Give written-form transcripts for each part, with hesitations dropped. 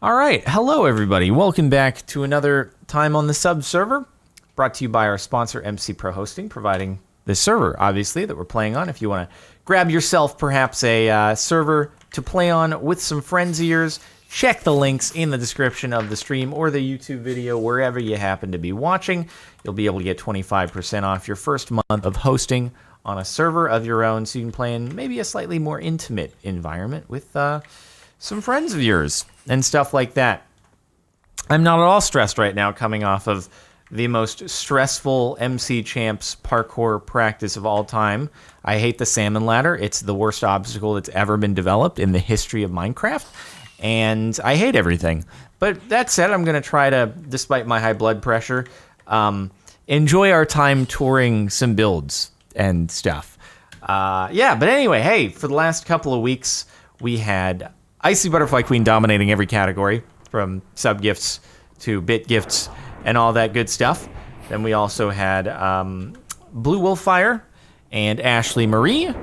All right, hello everybody. Welcome back to another time on the sub server, brought to you by our sponsor MC Pro Hosting, providing this server, obviously, that we're playing on. If you want to grab yourself perhaps a server to play on with some friends of yours, check the links in the description of the stream or the YouTube video, wherever you happen to be watching. You'll be able to get 25% off your first month of hosting on a server of your own, so you can play in maybe a slightly more intimate environment with some friends of yours and stuff like that. I'm not at all stressed right now, coming off of the most stressful MC Champs parkour practice of all time. I hate the salmon ladder. It's the worst obstacle that's ever been developed in the history of Minecraft, and I hate everything. But that said, I'm going to try to, despite my high blood pressure, enjoy our time touring some builds and stuff. But anyway, hey, for the last couple of weeks, we had Icy Butterfly Queen dominating every category, from sub gifts to bit gifts and all that good stuff. Then we also had Blue Wolffire and Ashley Marie. Blue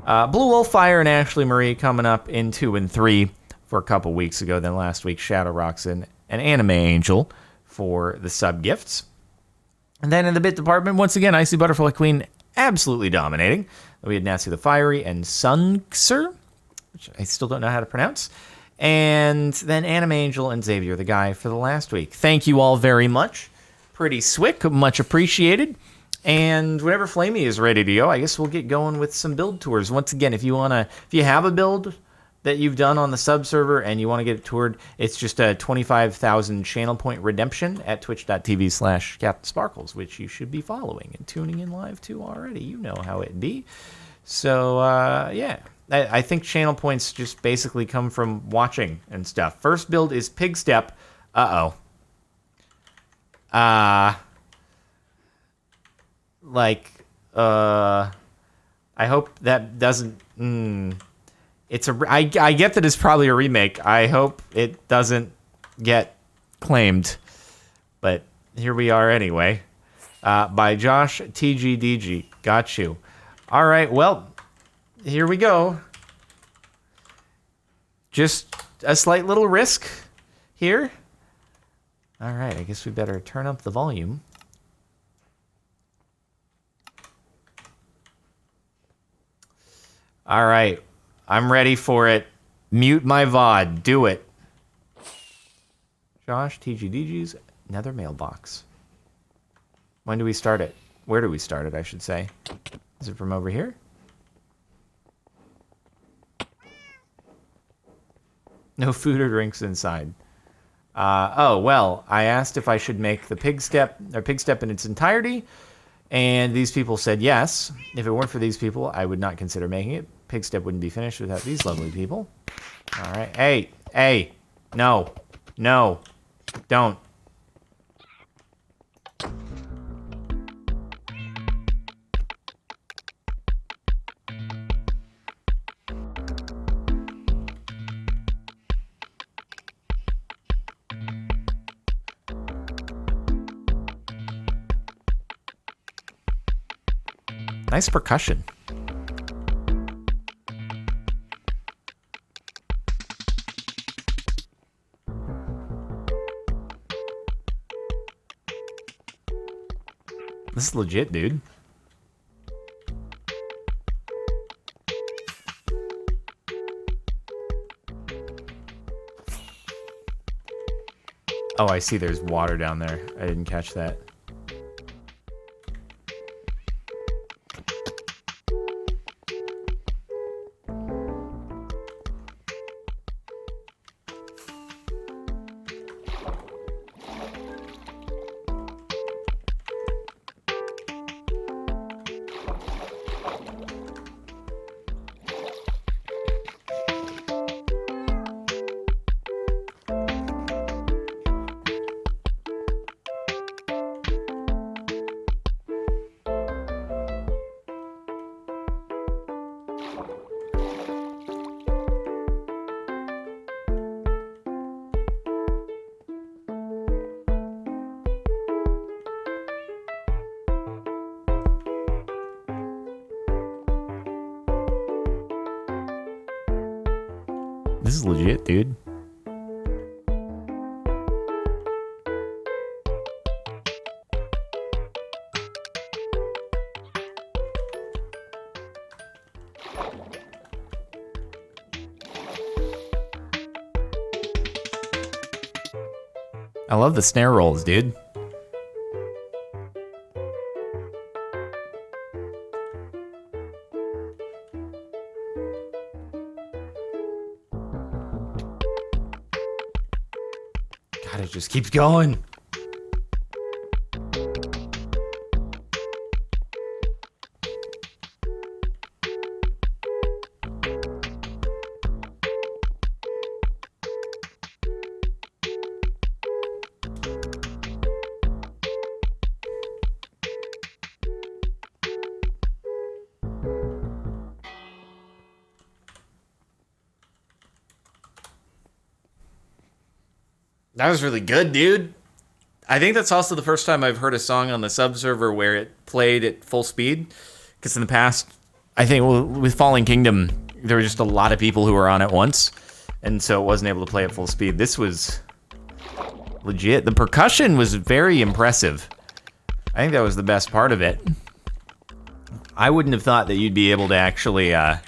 Wolffire and Ashley Marie coming up in 2 and 3 for a couple weeks ago. Then last week, Shadow Roxon and Anime Angel for the sub gifts. And then in the bit department, once again, Icy Butterfly Queen absolutely dominating. We had Nancy the Fiery and Sunxer, which I still don't know how to pronounce. And then Anime Angel and Xavier the Guy for the last week. Thank you all very much. Pretty swick, much appreciated. And whenever Flamey is ready to go, I guess we'll get going with some build tours. Once again, if you have a build that you've done on the sub server and you want to get it toured, it's just a 25,000 channel point redemption at twitch.tv/CaptainSparklez, which you should be following and tuning in live to already. You know how it be. So, I think channel points just basically come from watching and stuff. First build is Pigstep. I hope that doesn't... I get that it's probably a remake. I hope it doesn't get claimed. But here we are anyway. By Josh TGDG. Got you. All right, well, here we go. Just a slight little risk here. All right, I guess we better turn up the volume. All right, I'm ready for it. Mute my VOD. Do it. Josh TGDG's Nether mailbox. When do we start it? Where do we start it, I should say? Is it from over here? No food or drinks inside. Well, I asked if I should make the Pigstep in its entirety, and these people said yes. If it weren't for these people, I would not consider making it. Pigstep wouldn't be finished without these lovely people. All right. Hey. No, don't. Nice percussion. This is legit, dude. Oh, I see there's water down there. I didn't catch that. This is legit, dude. I love the snare rolls, dude. God, it just keeps going. That was really good, dude. I think that's also the first time I've heard a song on the sub server where it played at full speed. Because in the past, I think with Fallen Kingdom, there were just a lot of people who were on at once. And so it wasn't able to play at full speed. This was legit. The percussion was very impressive. I think that was the best part of it. I wouldn't have thought that you'd be able to actually... Oh,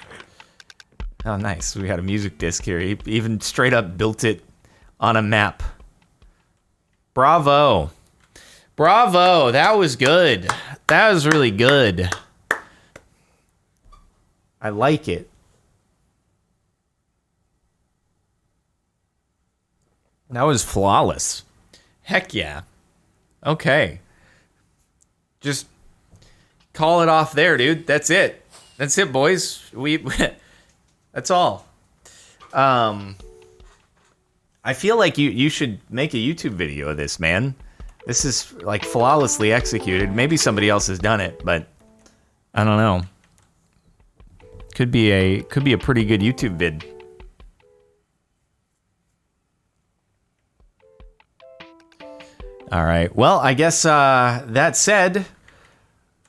nice. We had a music disc here. He even straight up built it on a map. Bravo. Bravo. That was good. That was really good. I like it. That was flawless. Heck yeah. Okay. Just call it off there, dude. That's it. That's it, boys. That's all. I feel like you should make a YouTube video of this, man. This is like flawlessly executed. Maybe somebody else has done it, but I don't know. Could be a pretty good YouTube vid. All right. Well, I guess that said,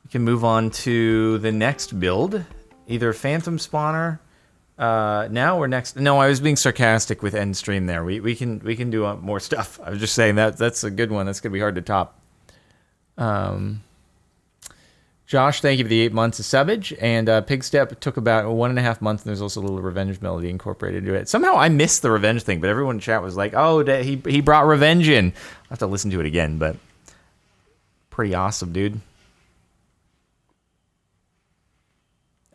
we can move on to the next build. Either Phantom Spawner now or next. No, I was being sarcastic with end stream there. We can do more stuff. I was just saying that's a good one. That's gonna be hard to top. Josh, thank you for the 8 months of subbage. And Pigstep took about 1.5 months, and there's also a little revenge melody incorporated into it. Somehow I missed the revenge thing, but everyone in chat was like, oh, he brought revenge in. I'll have to listen to it again, but pretty awesome, dude.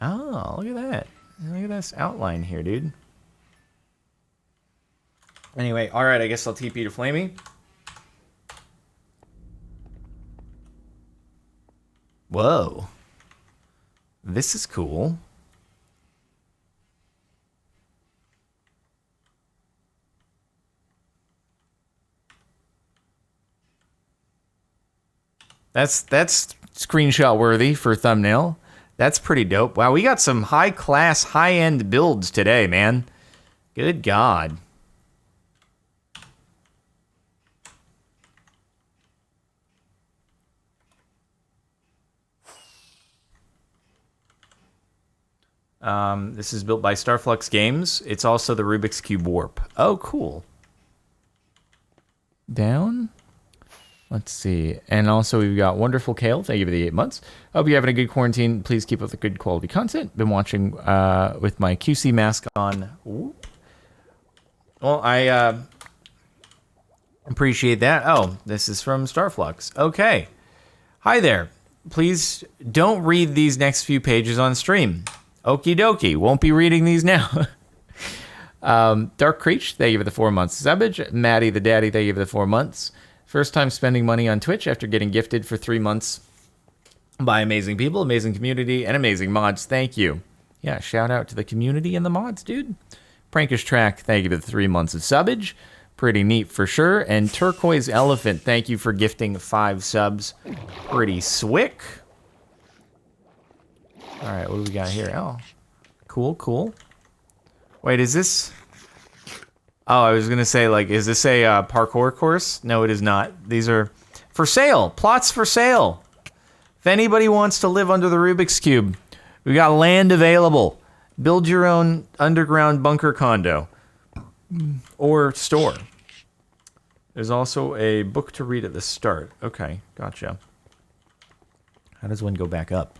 Oh, look at that. Look at this outline here, dude. Anyway, all right, I guess I'll TP to Flamey. Whoa. This is cool. That's screenshot worthy for thumbnail. That's pretty dope. Wow, we got some high-class, high-end builds today, man. Good God. This is built by Starflux Games. It's also the Rubik's Cube Warp. Oh, cool. Down. Let's see. And also we've got Wonderful Kale. Thank you for the 8 months. Hope you're having a good quarantine. Please keep up the good quality content. Been watching with my QC mask on. Whoop. Well, I appreciate that. Oh, this is from Starflux. Okay. Hi there. Please don't read these next few pages on stream. Okie dokie. Won't be reading these now. Dark Creech, thank you for the 4 months. Subbage. Maddie the Daddy, thank you for the 4 months. First time spending money on Twitch after getting gifted for 3 months by amazing people, amazing community, and amazing mods. Thank you. Yeah, shout out to the community and the mods, dude. Prankish Track, thank you for the 3 months of subbage. Pretty neat for sure. And Turquoise Elephant, thank you for gifting 5 subs. Pretty swick. All right, what do we got here? Oh, cool, cool. Wait, is this... Oh, I was going to say, like, is this a parkour course? No, it is not. These are for sale. Plots for sale. If anybody wants to live under the Rubik's Cube, we got land available. Build your own underground bunker condo. or store. There's also a book to read at the start. Okay, gotcha. How does one go back up?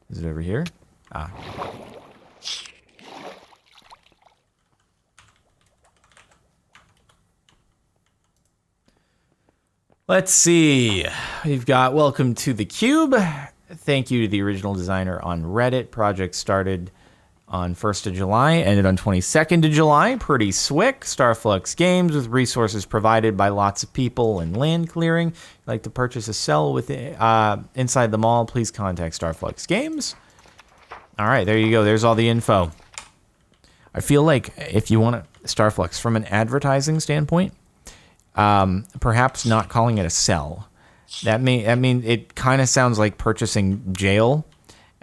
Is it over here? Ah. Let's see. We've got welcome to the cube. Thank you to the original designer on Reddit. Project started on 1st of July, ended on 22nd of July. Pretty swick. Starflux Games with resources provided by lots of people and land clearing. If you'd like to purchase a cell with inside the mall, please contact Starflux Games. All right, there you go. There's all the info. I feel like if you want to, Starflux, from an advertising standpoint, perhaps not calling it a cell. It kind of sounds like purchasing jail.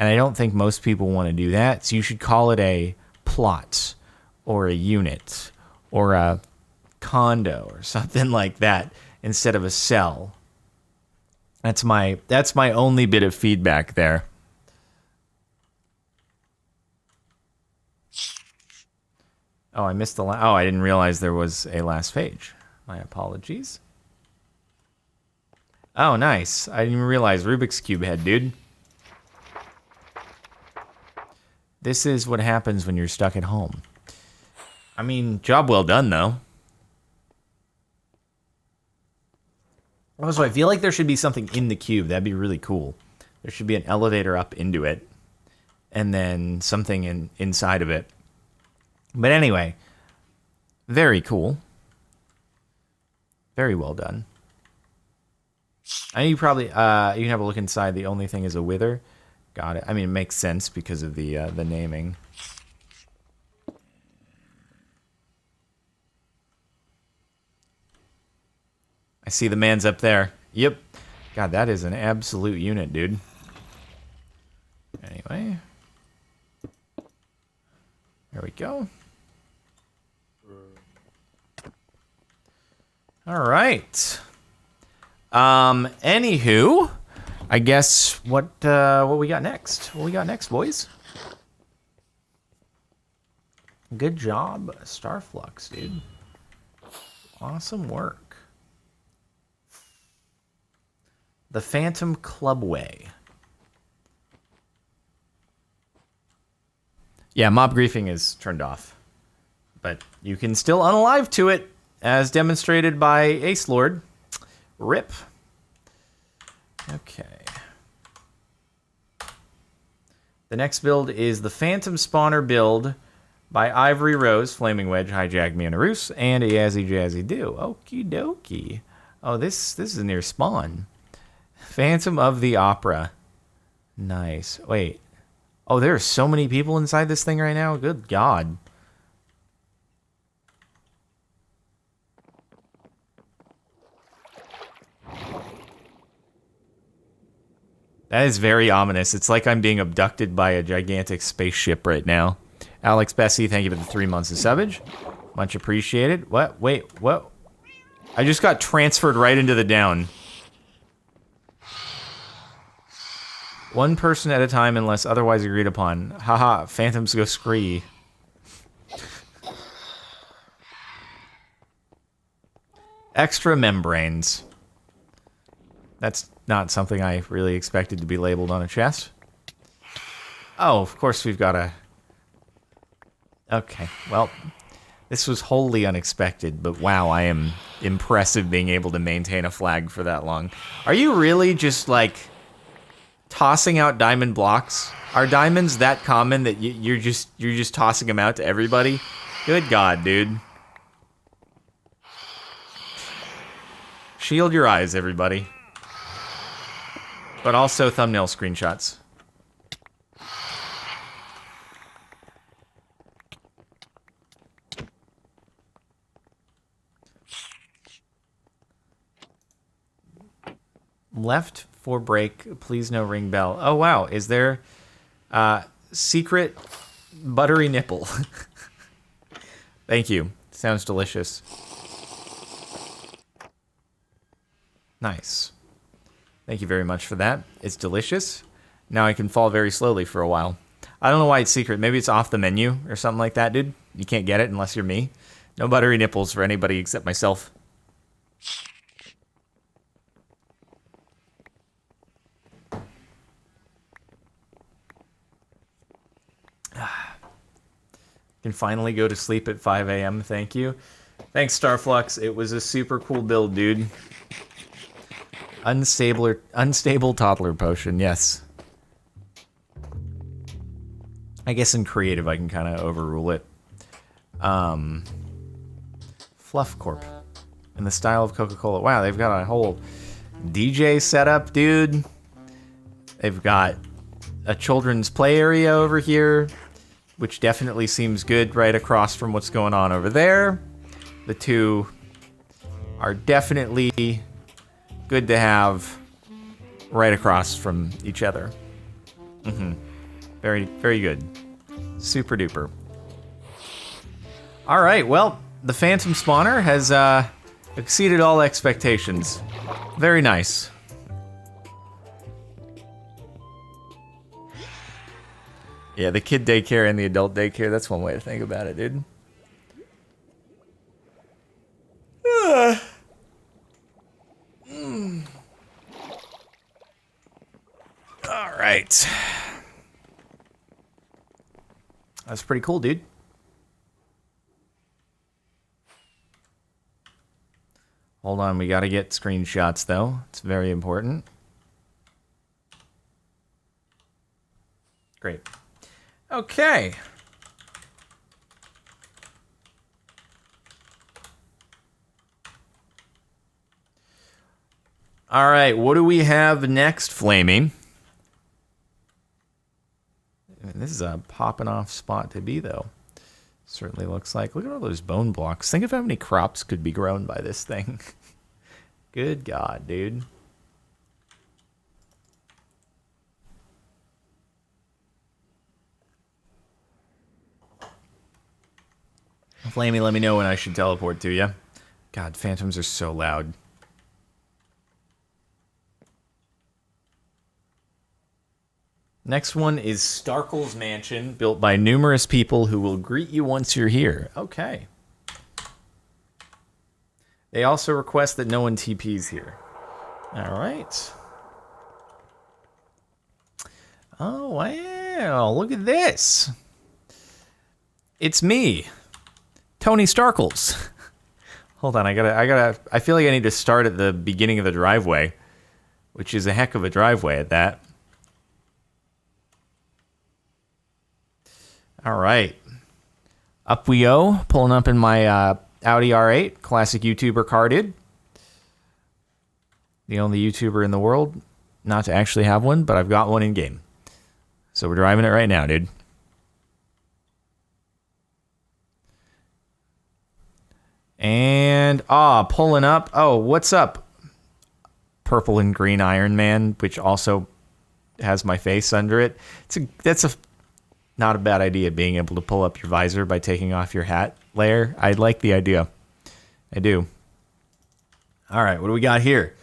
And I don't think most people want to do that. So you should call it a plot or a unit or a condo or something like that instead of a cell. That's my only bit of feedback there. Oh, I missed I didn't realize there was a last page. My apologies. Oh, nice. I didn't even realize Rubik's Cube head, dude. This is what happens when you're stuck at home. I mean, job well done, though. Also, I feel like there should be something in the cube. That'd be really cool. There should be an elevator up into it, and then something inside of it. But anyway, very cool. Very well done. I know you probably you can have a look inside. The only thing is a wither. Got it. I mean, it makes sense because of the naming. I see the man's up there. Yep. God, that is an absolute unit, dude. Anyway. There we go. All right. Anywho, I guess what we got next? What we got next, boys? Good job, Starflux, dude. Awesome work. The Phantom Clubway. Yeah, mob griefing is turned off, but you can still unalive to it, as demonstrated by Ace Lord. RIP. Okay. The next build is the Phantom Spawner build by Ivory Rose, Flaming Wedge, Hijack Me and a Roos, and a Yazzie Jazzy Do. Okie dokie. Oh, this is near spawn. Phantom of the Opera. Nice. Wait. Oh, there are so many people inside this thing right now. Good God. That is very ominous. It's like I'm being abducted by a gigantic spaceship right now. Alex Bessie, thank you for the 3 months of subbage. Much appreciated. What? Wait, what? I just got transferred right into the down. One person at a time unless otherwise agreed upon. Haha, phantoms go scree. Extra membranes. That's not something I really expected to be labeled on a chest. Oh, of course we've got a... Okay, well, this was wholly unexpected, but wow, I am impressive being able to maintain a flag for that long. Are you really just, like, tossing out diamond blocks? Are diamonds that common that you're just tossing them out to everybody? Good God, dude. Shield your eyes, everybody. But also thumbnail screenshots. Left for break, please no ring bell. Oh wow, is there secret buttery nipple? Thank you. Sounds delicious. Nice. Thank you very much for that. It's delicious. Now I can fall very slowly for a while. I don't know why it's secret. Maybe it's off the menu or something like that, dude. You can't get it unless you're me. No buttery nipples for anybody except myself. Can finally go to sleep at 5 a.m. Thank you. Thanks, Starflux. It was a super cool build, dude. Unstable toddler potion, yes. I guess in creative I can kind of overrule it. Fluff Corp. In the style of Coca-Cola. Wow, they've got a whole DJ setup, dude. They've got a children's play area over here, which definitely seems good right across from what's going on over there. The two are definitely good to have right across from each other. Very, very good. Super duper. All right, well, the Phantom Spawner has exceeded all expectations. Very nice. Yeah, the kid daycare and the adult daycare, that's one way to think about it, dude. All right. That's pretty cool, dude. Hold on, we gotta get screenshots, though. It's very important. Great. Okay. All right, what do we have next, Flamey? This is a popping off spot to be, though. Certainly looks like. Look at all those bone blocks. Think of how many crops could be grown by this thing. Good God, dude. Flamey, let me know when I should teleport to you. God, phantoms are so loud. Next one is Starkles Mansion, built by numerous people who will greet you once you're here. Okay. They also request that no one TPs here. All right. Oh, wow. Look at this. It's me, Tony Starkles. Hold on, I feel like I need to start at the beginning of the driveway, which is a heck of a driveway at that. All right. Up we go. Pulling up in my Audi R8. Classic YouTuber car, dude. The only YouTuber in the world not to actually have one, but I've got one in game. So we're driving it right now, dude. And, pulling up. Oh, what's up? Purple and green Iron Man, which also has my face under it. That's not a bad idea, being able to pull up your visor by taking off your hat layer. I like the idea. I do. All right, what do we got here?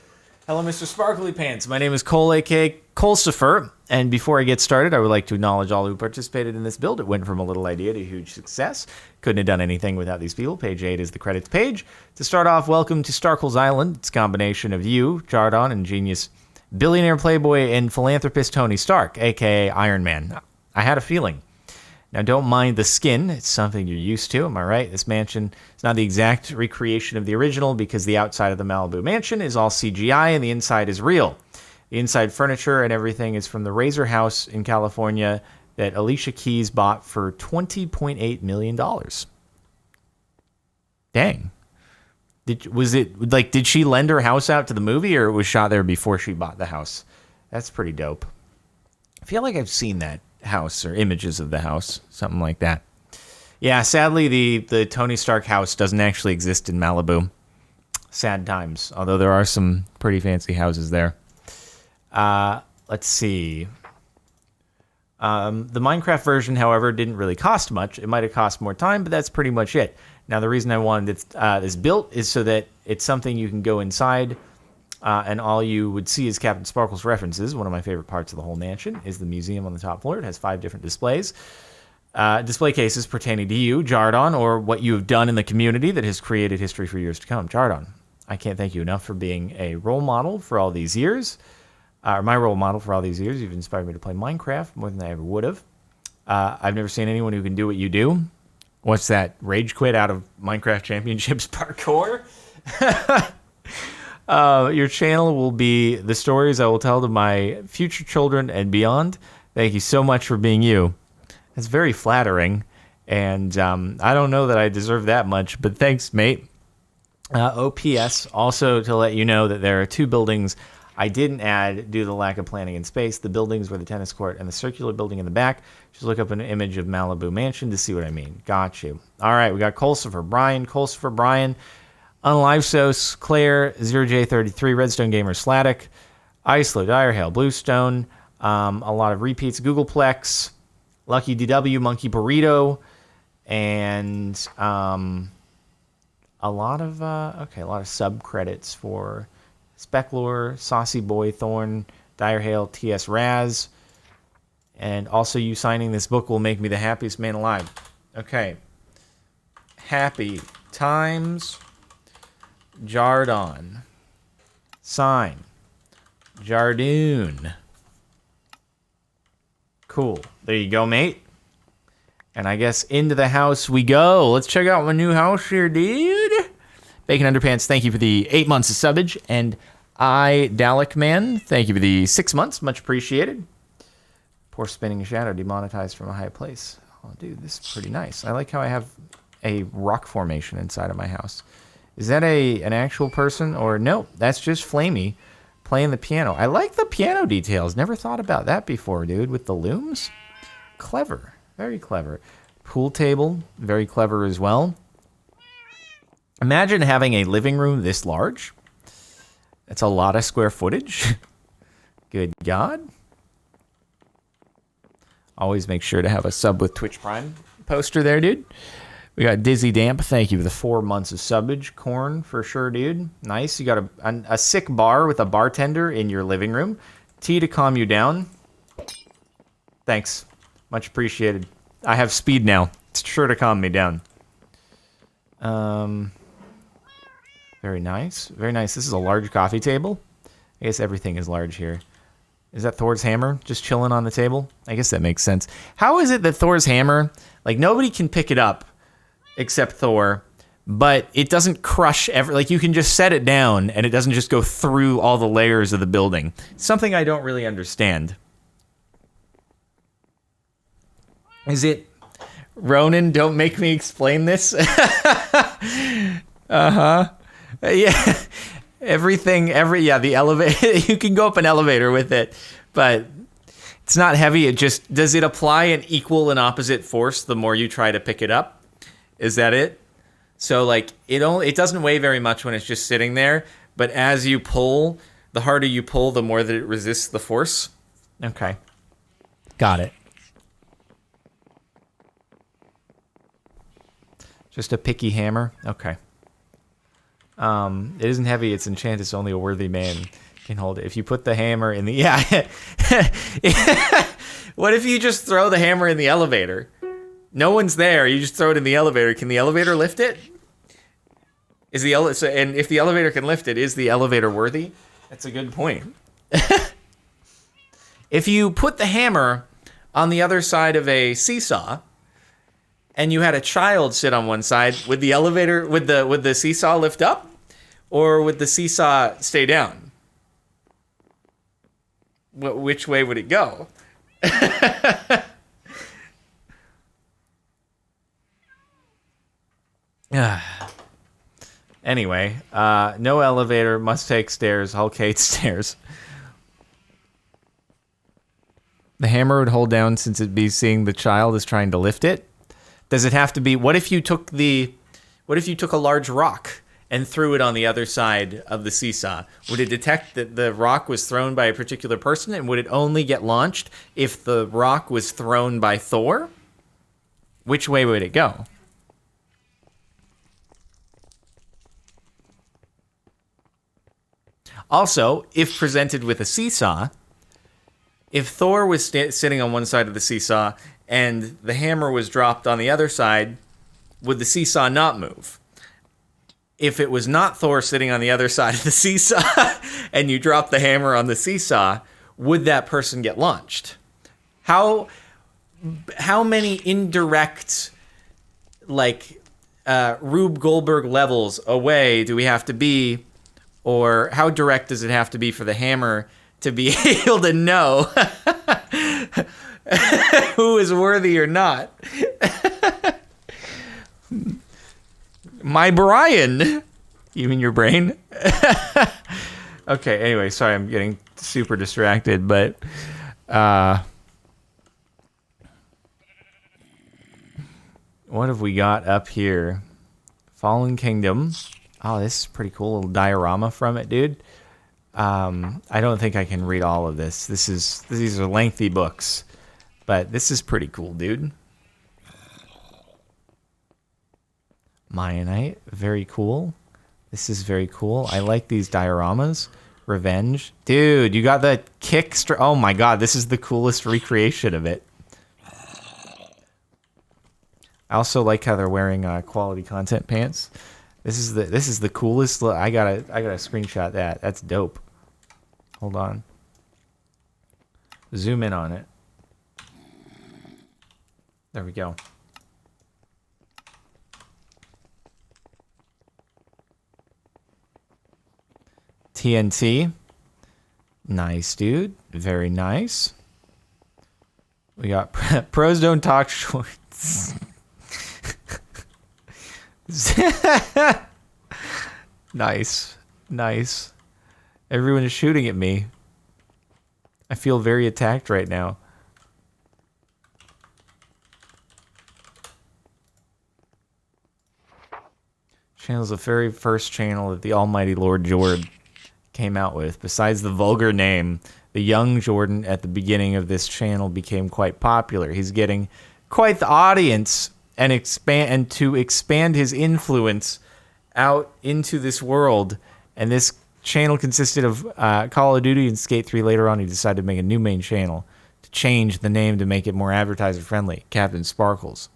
Hello, Mr. Sparkly Pants. My name is Cole, a.k.a. Colsifer. And before I get started, I would like to acknowledge all who participated in this build. It went from a little idea to huge success. Couldn't have done anything without these people. Page 8 is the credits page. To start off, welcome to Starkles Island. It's a combination of you, Jardon, and genius billionaire playboy and philanthropist Tony Stark, a.k.a. Iron Man. I had a feeling. Now, don't mind the skin. It's something you're used to. Am I right? This mansion is not the exact recreation of the original because the outside of the Malibu mansion is all CGI and the inside is real. The inside furniture and everything is from the Razor House in California that Alicia Keys bought for $20.8 million. Dang. Did she lend her house out to the movie, or it was shot there before she bought the house? That's pretty dope. I feel like I've seen that house or images of the house, something like that. Yeah, sadly, the Tony Stark house doesn't actually exist in Malibu. Sad times, although there are some pretty fancy houses there. Let's see. The Minecraft version, however, didn't really cost much. It might have cost more time, but that's pretty much it. Now, the reason I wanted this built is so that it's something you can go inside, and all you would see is CaptainSparklez references. One of my favorite parts of the whole mansion is the museum on the top floor. It has 5 different displays. display cases pertaining to you, Jardon, or what you have done in the community that has created history for years to come. Jardon, I can't thank you enough for being a role model for all these years. My role model for all these years. You've inspired me to play Minecraft more than I ever would have. I've never seen anyone who can do what you do. What's that? Rage quit out of Minecraft Championships parkour? Your channel will be the stories I will tell to my future children and beyond. Thank you so much for being you. It's very flattering, and I don't know that I deserve that much, but thanks, mate. OPS, also to let you know that there are 2 buildings I didn't add due to the lack of planning and space. The buildings were the tennis court and the circular building in the back. Just look up an image of Malibu Mansion to see what I mean. Got you. All right, we got Colsifer Brian, Unlivesos, Claire, 0J33, Redstone Gamer, Slatic, Islo, Direhale, Bluestone, a lot of repeats, Googleplex, Lucky DW, Monkey Burrito, and a lot of sub credits for Specklore, Saucy Boy, Thorn, Direhale, TS Raz, and also you signing this book will make me the happiest man alive. Okay. Happy times, Jardon. Sign, Jardoon. Cool. There you go, mate. And I guess into the house we go. Let's check out my new house here, dude. Bacon Underpants, thank you for the 8 months of subbage. And Dalek Man, thank you for the 6 months. Much appreciated. Poor Spinning Shadow demonetized from a high place. Oh, dude, this is pretty nice. I like how I have a rock formation inside of my house. Is that an actual person? Or no, that's just Flamey playing the piano. I like the piano details. Never thought about that before, dude, with the looms. Clever. Very clever. Pool table, very clever as well. Imagine having a living room this large. That's a lot of square footage. Good God. Always make sure to have a sub with Twitch Prime poster there, dude. We got Dizzy Damp. Thank you for the 4 months of subbage. Corn, for sure, dude. Nice. You got a sick bar with a bartender in your living room. Tea to calm you down. Thanks. Much appreciated. I have speed now. It's sure to calm me down. Very nice. Very nice. This is a large coffee table. I guess everything is large here. Is that Thor's hammer just chilling on the table? I guess that makes sense. How is it that Thor's hammer, like nobody can pick it up except Thor, but it doesn't crush like you can just set it down and it doesn't just go through all the layers of the building. Something I don't really understand. Is it Ronan, don't make me explain this? Yeah. The elevator, you can go up an elevator with it, but it's not heavy. Does it apply an equal and opposite force the more you try to pick it up? Is that it? So like it doesn't weigh very much when it's just sitting there, but as you pull, the harder you pull, the more that it resists the force. Okay. Got it. Just a picky hammer? Okay. It isn't heavy, it's enchanted, it's only a worthy man can hold it. If you put the hammer in the... Yeah. What if you just throw the hammer in the elevator? No one's there, you just throw it in the elevator. Can the elevator lift it? And if the elevator can lift it, is the elevator worthy? That's a good point. If you put the hammer on the other side of a seesaw... and you had a child sit on one side, would the seesaw lift up, or would the seesaw stay down? Which way would it go? Anyway, no elevator, must take stairs, Hulk hates stairs. The hammer would hold down since it'd be seeing the child is trying to lift it. Does it have to be... What if you took a large rock and threw it on the other side of the seesaw? Would it detect that the rock was thrown by a particular person, and would it only get launched if the rock was thrown by Thor? Which way would it go? Also, if presented with a seesaw, if Thor was sitting on one side of the seesaw and the hammer was dropped on the other side, would the seesaw not move? If it was not Thor sitting on the other side of the seesaw and you drop the hammer on the seesaw, would that person get launched? How many indirect, like, Rube Goldberg levels away do we have to be, or how direct does it have to be for the hammer to be able to know who is worthy or not? My Brian. You mean your brain? Okay, anyway, sorry, I'm getting super distracted, but what have we got up here? Fallen Kingdom. Oh, this is pretty cool. A little diorama from it, dude. I don't think I can read all of this. These are lengthy books, but this is pretty cool, dude. Mayanite, very cool. This is very cool. I like these dioramas. Revenge. Dude, you got the kick. Oh my god, this is the coolest recreation of it. I also like how they're wearing quality content pants. This is the coolest. I gotta screenshot that. That's dope. Hold on. Zoom in on it. There we go. TNT. Nice, dude. Very nice. We got pros don't talk shorts. Nice. Nice. Everyone is shooting at me. I feel very attacked right now. Channel's the very first channel that the almighty Lord Jord came out with. Besides the vulgar name, the young Jordan at the beginning of this channel became quite popular. He's getting quite the audience and to expand his influence out into this world. And this channel consisted of Call of Duty and Skate 3. Later on, he decided to make a new main channel to change the name to make it more advertiser friendly. CaptainSparklez.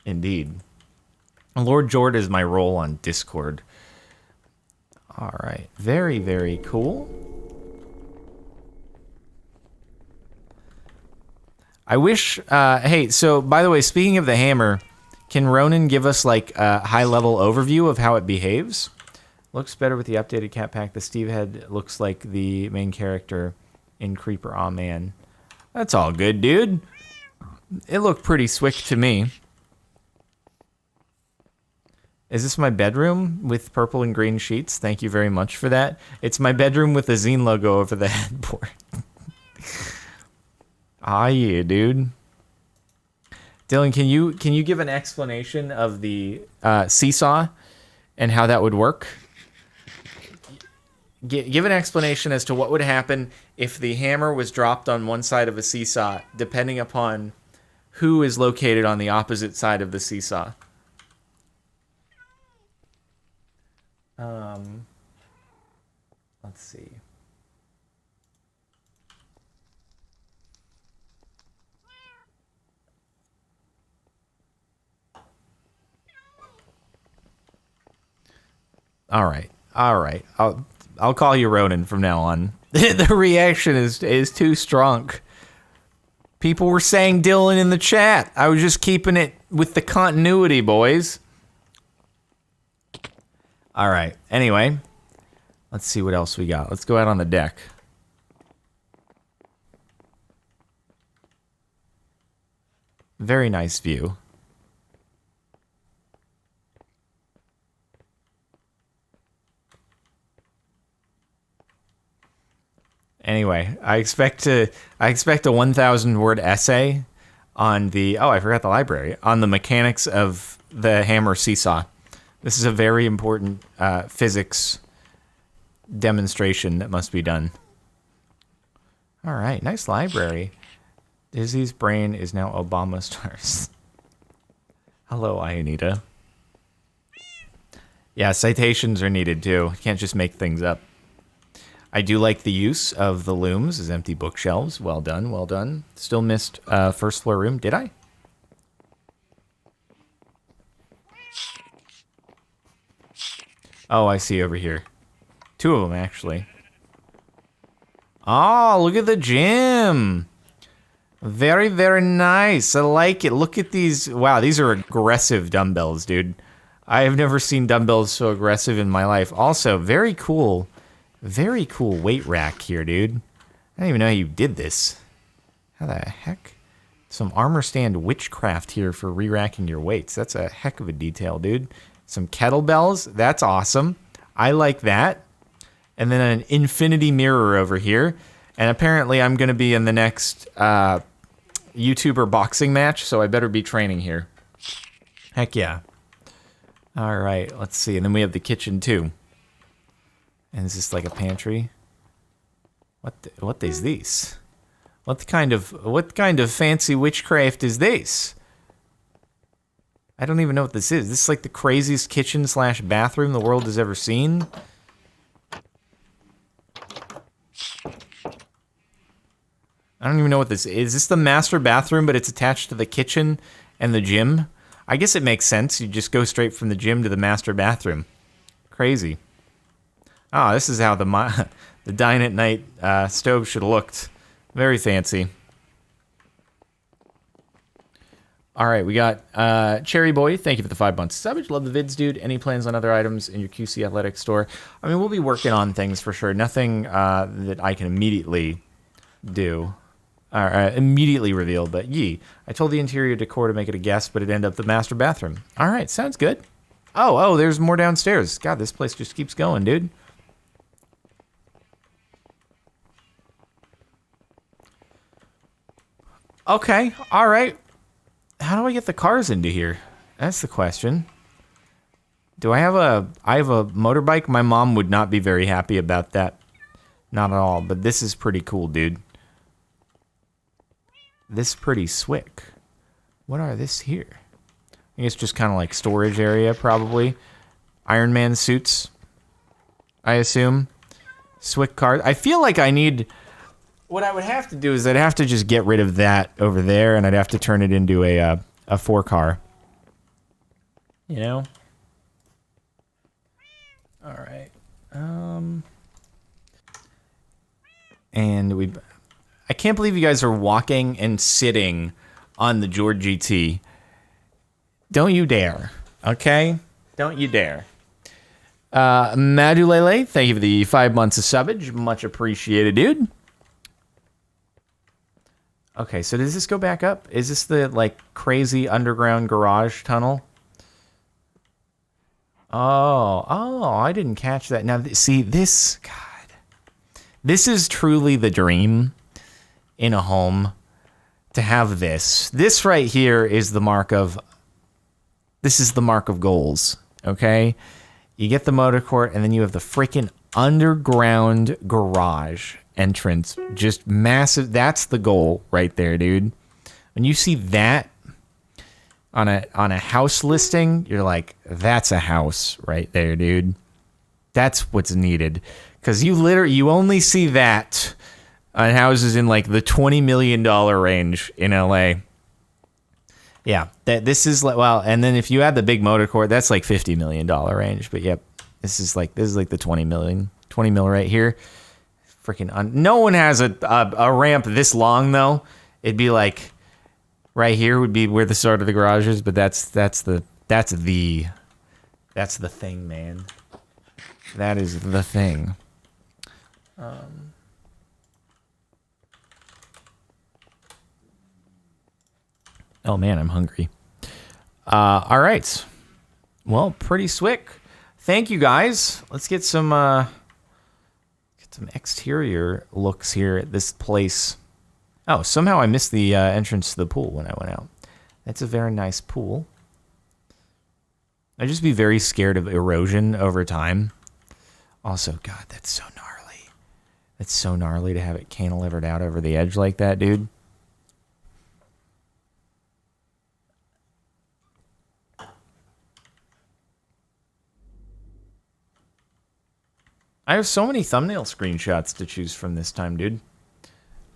Indeed. Lord Jord is my role on Discord. All right. Very, very cool. I wish... hey, so, by the way, speaking of the hammer, can Ronan give us, like, a high-level overview of how it behaves? Looks better with the updated cat pack. The Steve head looks like the main character in Creeper. Aw, man. That's all good, dude. It looked pretty swick to me. Is this my bedroom with purple and green sheets? Thank you very much for that. It's my bedroom with the zine logo over the headboard. Ah, yeah, dude. Dylan, can you give an explanation of the seesaw and how that would work? Give an explanation as to what would happen if the hammer was dropped on one side of a seesaw, depending upon who is located on the opposite side of the seesaw. Let's see. All right. I'll call you Ronan from now on. The reaction is too strong. People were saying Dylan in the chat. I was just keeping it with the continuity, boys. All right. Anyway, let's see what else we got. Let's go out on the deck. Very nice view. Anyway, I expect a 1,000-word essay on the... Oh, I forgot the library. On the mechanics of the hammer seesaw. This is a very important physics demonstration that must be done. All right, nice library. Dizzy's brain is now Obama stars. Hello, Ionita. Yeah, citations are needed too. You can't just make things up. I do like the use of the looms as empty bookshelves. Well done, well done. Still missed first floor room, did I? Oh, I see over here. 2 of them, actually. Oh, look at the gym. Very, very nice. I like it. Look at these. Wow, these are aggressive dumbbells, dude. I have never seen dumbbells so aggressive in my life. Also, very cool weight rack here, dude. I don't even know how you did this. How the heck? Some armor stand witchcraft here for re-racking your weights. That's a heck of a detail, dude. Some kettlebells. That's awesome. I like that. And then an infinity mirror over here. And apparently I'm going to be in the next YouTuber boxing match, so I better be training here. Heck yeah. All right, let's see. And then we have the kitchen too. And is this like a pantry? What is this? What kind of fancy witchcraft is this? I don't even know what this is. This is like the craziest kitchen / bathroom the world has ever seen. I don't even know what this is. Is this the master bathroom, but it's attached to the kitchen and the gym? I guess it makes sense. You just go straight from the gym to the master bathroom. Crazy. Oh, this is how the Dine at Night stove should have looked. Very fancy. All right, we got Cherry Boy. Thank you for the 5 months. Savage, love the vids, dude. Any plans on other items in your QC Athletic store? I mean, we'll be working on things for sure. Nothing that I can immediately do. Immediately reveal, but I told the interior decor to make it a guest, but it ended up the master bathroom. All right, sounds good. Oh, there's more downstairs. God, this place just keeps going, dude. Okay, all right. How do I get the cars into here? That's the question. Do I have a motorbike? My mom would not be very happy about that. Not at all, but this is pretty cool, dude. This pretty swick. What are this here? I think it's just kind of like storage area, probably. Iron Man suits, I assume. Swick cars. I feel like I need... What I would have to do is I'd have to just get rid of that over there, and I'd have to turn it into a 4-car. You know? All right. And I can't believe you guys are walking and sitting on the George GT. Don't you dare. Okay? Don't you dare. Madulele, thank you for the 5 months of subbage. Much appreciated, dude. Okay, so does this go back up? Is this the, like, crazy underground garage tunnel? Oh, I didn't catch that. Now, see, this, God. This is truly the dream in a home to have this. This right here is the mark of... This is the mark of goals, okay? You get the motor court, and then you have the freaking underground garage entrance, just massive. That's the goal right there, dude. When you see that on a house listing, you're like, that's a house right there, dude. That's what's needed, because you only see that on houses in like the $20 million range in LA. Yeah, this is like, well, and then if you add the big motor court, that's like $50 million range. But yep, this is like the 20 mil right here. Freaking no one has a ramp this long though. It'd be like right here would be where the start of the garage is, but that's the thing, man. That is the thing. Oh man, I'm hungry. All right. Well, pretty swick. Thank you guys. Let's get some exterior looks here at this place. Oh, somehow I missed the entrance to the pool when I went out. That's a very nice pool. I'd just be very scared of erosion over time. Also, God, that's so gnarly. That's so gnarly to have it cantilevered out over the edge like that, dude. I have so many thumbnail screenshots to choose from this time, dude.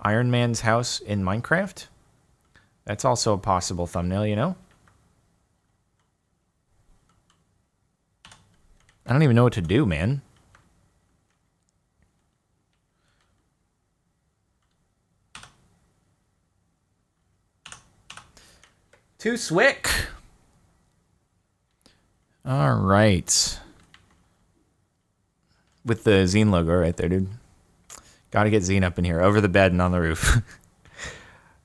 Iron Man's house in Minecraft. That's also a possible thumbnail, you know? I don't even know what to do, man. Too swick. All right. With the zine logo right there, dude. Got to get zine up in here, over the bed and on the roof.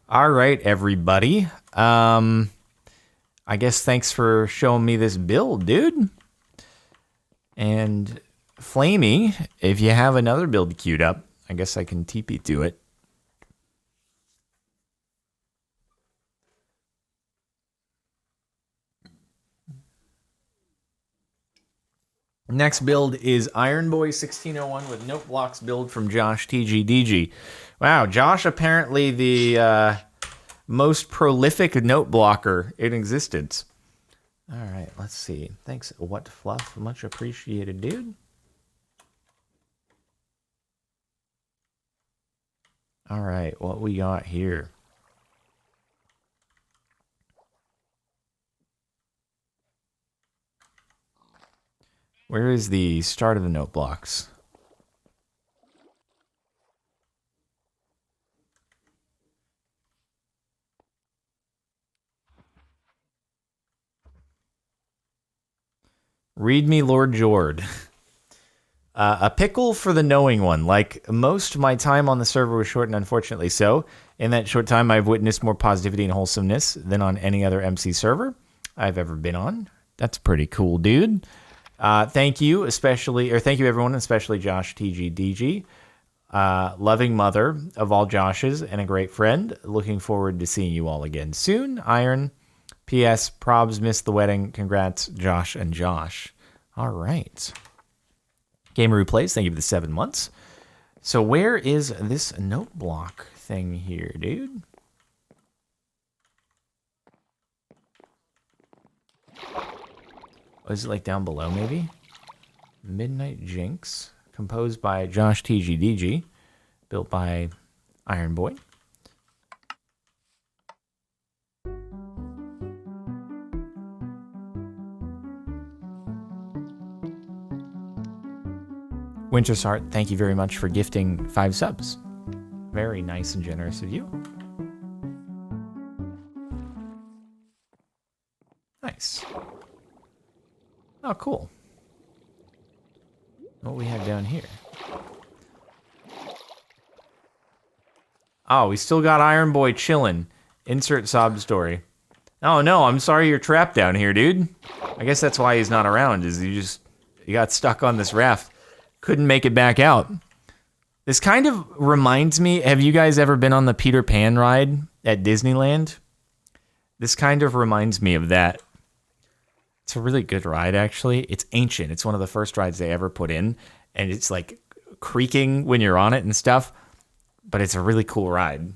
All right, everybody. I guess thanks for showing me this build, dude. And Flamey, if you have another build queued up, I guess I can TP to it. Next build is Iron Boy 1601 with Note Blocks build from Josh TGDG. Wow, Josh apparently the most prolific note blocker in existence. All right, let's see. Thanks, What Fluff. Much appreciated, dude. All right, what we got here? Where is the start of the note blocks? Read me, Lord Jord. A pickle for the knowing one. Like most, my time on the server was short, and unfortunately so. In that short time, I've witnessed more positivity and wholesomeness than on any other MC server I've ever been on. That's pretty cool, dude. Thank you, thank you everyone, especially Josh TGDG. Loving mother of all Joshes and a great friend. Looking forward to seeing you all again soon. Iron. P.S. Probs missed the wedding. Congrats, Josh and Josh. All right. Gamer Who Plays, thank you for the 7 months. So where is this note block thing here, dude? Oh, is it like down below, maybe? Midnight Jinx, composed by Josh TGDG, built by Iron Boy. Winter's Heart, thank you very much for gifting 5 subs. Very nice and generous of you. Nice. Oh, cool. What we have down here? Oh, we still got Iron Boy chilling. Insert sob story. Oh no, I'm sorry you're trapped down here, dude. I guess that's why he's not around, is he got stuck on this raft. Couldn't make it back out. This kind of reminds me, have you guys ever been on the Peter Pan ride at Disneyland? This kind of reminds me of that. It's a really good ride, actually. It's ancient. It's one of the first rides they ever put in, and it's like creaking when you're on it and stuff, but it's a really cool ride.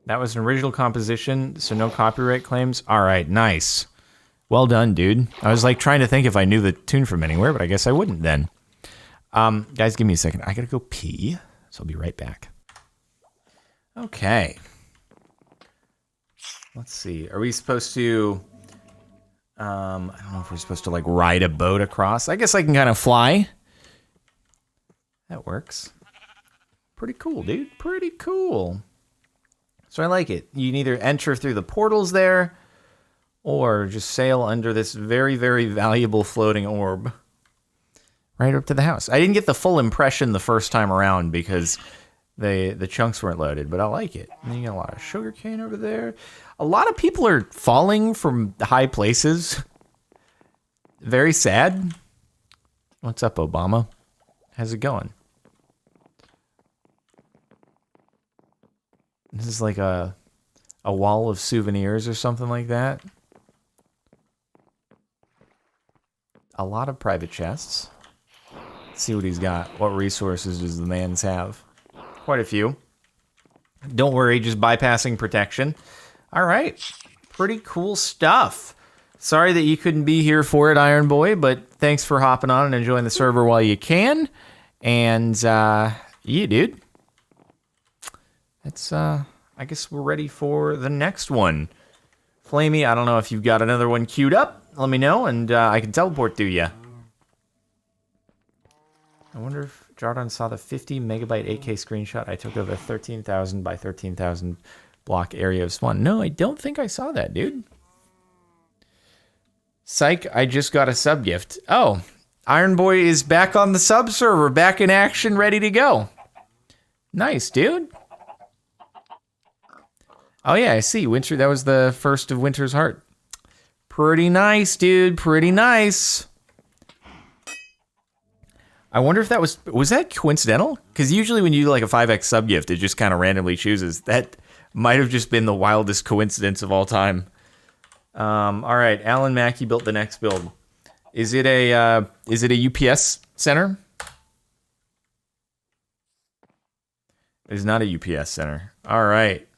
That was an original composition, so no copyright claims. All right, nice. Well done, dude. I was like trying to think if I knew the tune from anywhere, but I guess I wouldn't then. Guys, give me a second. I gotta go pee, so I'll be right back. Okay. Let's see. Are we supposed to... I don't know if we're supposed to, like, ride a boat across. I guess I can kind of fly. That works. Pretty cool, dude. Pretty cool. So I like it. You can either enter through the portals there, or just sail under this very, very valuable floating orb. Right up to the house. I didn't get the full impression the first time around because the chunks weren't loaded, but I like it. And then you got a lot of sugarcane over there. A lot of people are falling from high places. Very sad. What's up, Obama? How's it going? This is like a wall of souvenirs or something like that. A lot of private chests. Let's see what he's got. What resources does the man's have? Quite a few. Don't worry, just bypassing protection. All right. Pretty cool stuff. Sorry that you couldn't be here for it, Iron Boy, but thanks for hopping on and enjoying the server while you can. And, yeah, dude. That's, I guess we're ready for the next one. Flamey, I don't know if you've got another one queued up. Let me know, and I can teleport to you. I wonder if Jardon saw the 50 megabyte 8K screenshot I took of a 13,000 by 13,000 block area of Swan. No, I don't think I saw that, dude. Psych, I just got a sub gift. Oh, Iron Boy is back on the sub server, back in action, ready to go. Nice, dude. Oh, yeah, I see. Winter, that was the first of Winter's Heart. Pretty nice, dude. Pretty nice. I wonder if that was that coincidental? Because usually when you do like a 5x sub gift, it just kind of randomly chooses. That might have just been the wildest coincidence of all time. All right, Alan Mackey built the next build. Is it a UPS center? It is not a UPS center. All right.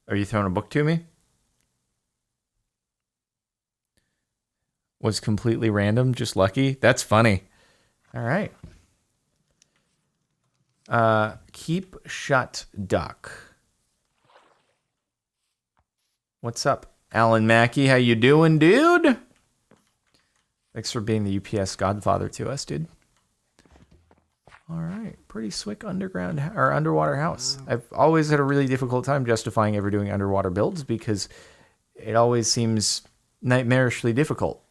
Are you throwing a book to me? Was completely random, just lucky. That's funny. All right. Keep shut duck. What's up, Alan Mackey? How you doing, dude? Thanks for being the UPS godfather to us, dude. All right, pretty slick underground or underwater house. I've always had a really difficult time justifying ever doing underwater builds because it always seems nightmarishly difficult.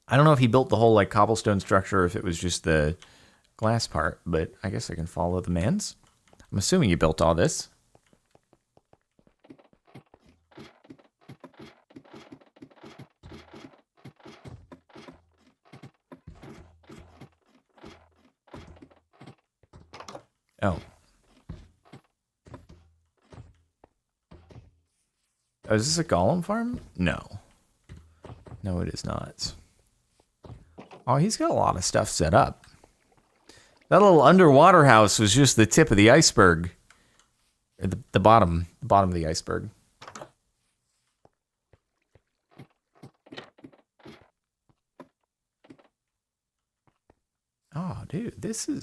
I don't know if he built the whole like cobblestone structure or if it was just the glass part, but I guess I can follow the man's. I'm assuming you built all this. Oh. Oh, is this a golem farm? No. No, it is not. Oh, he's got a lot of stuff set up. That little underwater house was just the tip of the iceberg. Or the bottom of the iceberg. Oh, dude, that's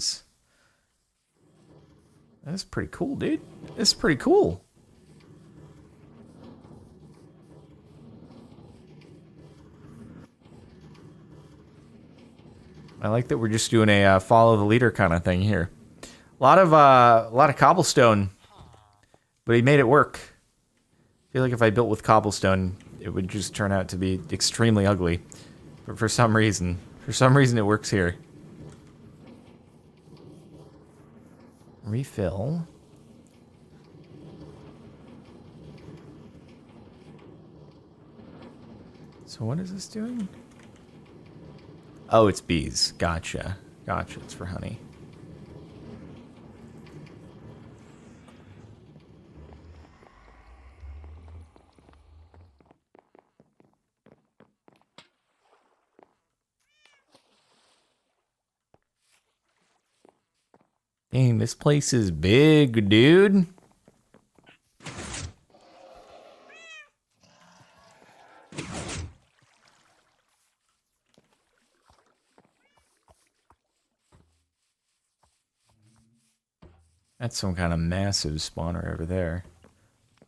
pretty cool, dude. This is pretty cool. I like that we're just doing a follow the leader kind of thing here. A lot of cobblestone, but he made it work. I feel like if I built with cobblestone, it would just turn out to be extremely ugly. But for some reason it works here. Refill. So what is this doing? Oh, it's bees. Gotcha. Gotcha. It's for honey. Dang, this place is big, dude. That's some kind of massive spawner over there.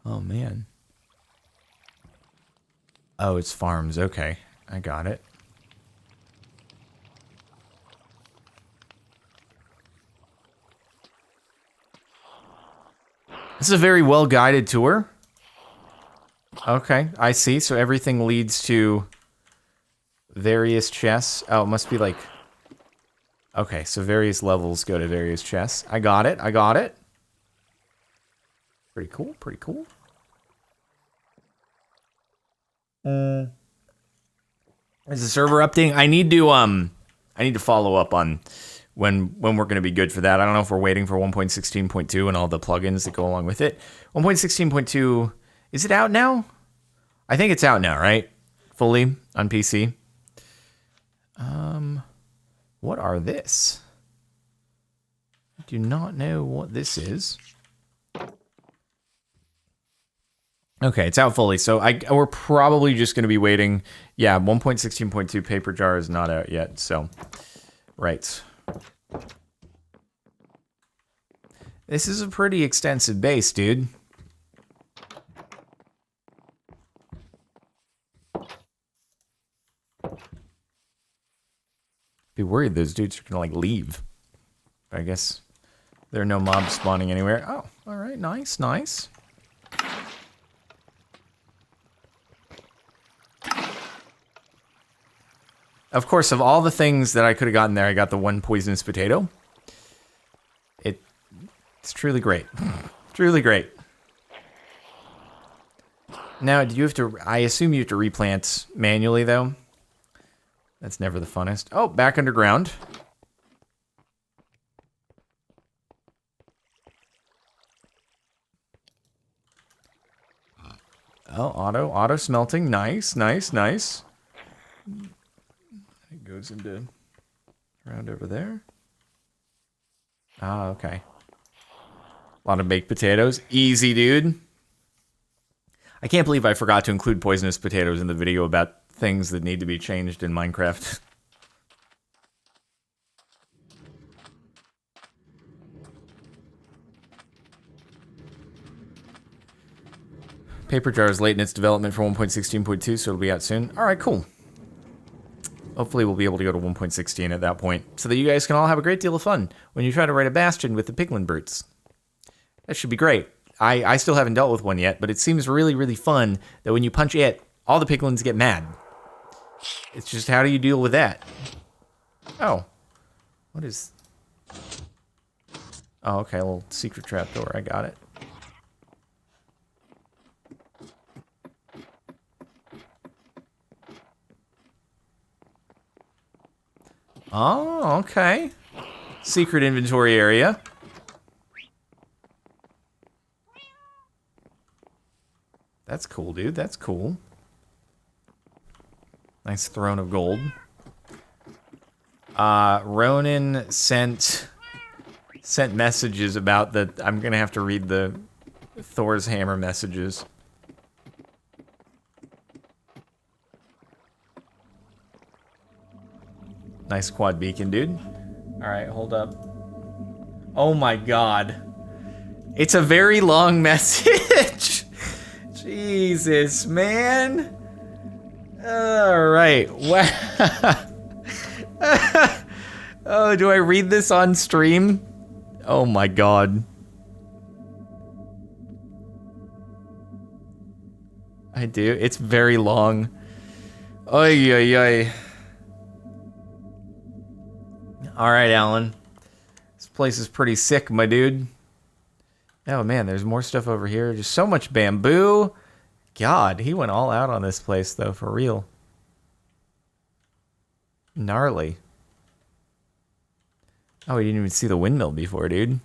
Oh, man. Oh, it's farms. Okay, I got it. This is a very well-guided tour. Okay, I see. So everything leads to various chests. Oh, it must be like... Okay, so various levels go to various chests. I got it. I got it. Pretty cool. Pretty cool. Is the server updating? I need to follow up on when we're going to be good for that. I don't know if we're waiting for 1.16.2 and all the plugins that go along with it. 1.16.2, is it out now? I think it's out now, right? Fully on PC. What are this? do not know what this is. Okay, it's out fully, so we're probably just going to be waiting. Yeah, 1.16.2 paper jar is not out yet, so... Right. This is a pretty extensive base, dude. Be worried those dudes are gonna, like, leave. I guess there are no mobs spawning anywhere. Oh, alright, nice, nice. Of course, of all the things that I could have gotten there, I got the one poisonous potato. It's truly great. Truly great. Now, do you have to... I assume you have to replant manually, though. That's never the funnest. Oh, back underground. Oh, auto smelting. Nice, nice, nice. It goes into... around over there. Ah, okay. A lot of baked potatoes. Easy, dude. I can't believe I forgot to include poisonous potatoes in the video about things that need to be changed in Minecraft. Paper jar is late in its development for 1.16.2, so it'll be out soon. Alright, cool. Hopefully we'll be able to go to 1.16 at that point, so that you guys can all have a great deal of fun when you try to write a bastion with the piglin brutes. That should be great. I still haven't dealt with one yet, but it seems really, really fun that when you punch it, all the piglins get mad. It's just, how do you deal with that? Oh. What is... Oh, okay, a little secret trapdoor. I got it. Oh, okay. Secret inventory area. That's cool, dude. That's cool. Nice throne of gold. Ronan sent messages about that. I'm gonna have to read the Thor's hammer messages. Nice quad beacon, dude. Alright, hold up. Oh my god. It's a very long message. Jesus, man. Alright. Wow. Oh, do I read this on stream? Oh my god. I do. It's very long. Oy, oy, oy. Alright, Alan. This place is pretty sick, my dude. Oh man, there's more stuff over here. Just so much bamboo. God, he went all out on this place, though, for real. Gnarly. Oh, we didn't even see the windmill before, dude.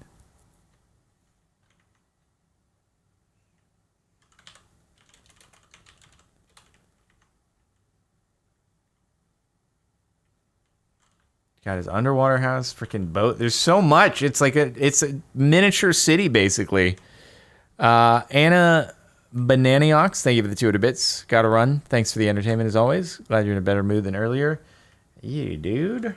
Got his underwater house, freaking boat. There's so much. It's like it's a miniature city, basically. Anna Bananiox, thank you for the 200 bits. Gotta run. Thanks for the entertainment as always. Glad you're in a better mood than earlier. Yeah, dude.